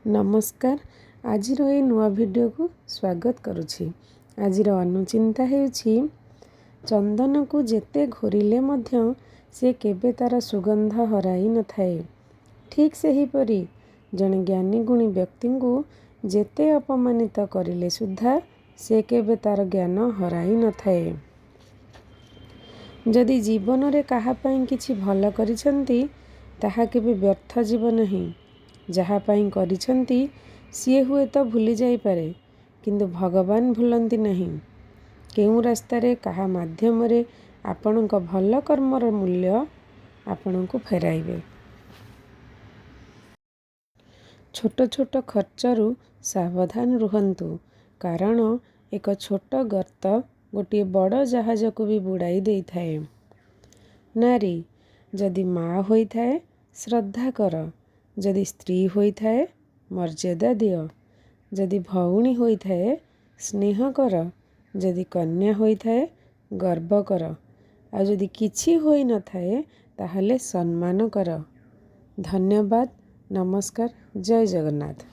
नमस्कार। आज नुआ वीडियो को स्वागत करुछि। आज अनुचिंता हेउछि चंदन को जेते घोरिले मध्य से केबे तार सुगंध हराई न थाए। ठीक सही परी जने ज्ञानी गुणी व्यक्ति को जेते अपमानित करिले सुद्धा से केबे तार ज्ञान हराई न थाए। जदि जीवन रे कहा पई किछि भल करिसंती ताहा केबे व्यर्थ जीव नहीं। जहा पाई करिसंती सिए हुए तो भूली जाई पारे किंतु भगवान भूलंती नहीं। केउ रास्ता रे कहा माध्यम रे आपणक भल कर्मर मूल्य आपणको फेराइबे। छोट छोट खर्चरू सावधान रुहंतु कारण एक छोट गर्त गोटे बड़ जहाज को भी बुड़ाई देई थाए। नारी जदि माँ होई थाए श्रद्धा कर, जदि स्त्री होई थाए मर्यादा दियो, जदि भौणी होई थाए स्नेह कर, जदि कन्या होई थाए गर्व कर, आ जदि किछि होई न थाए ताहले सम्मान कर। धन्यवाद। नमस्कार। जय जगन्नाथ।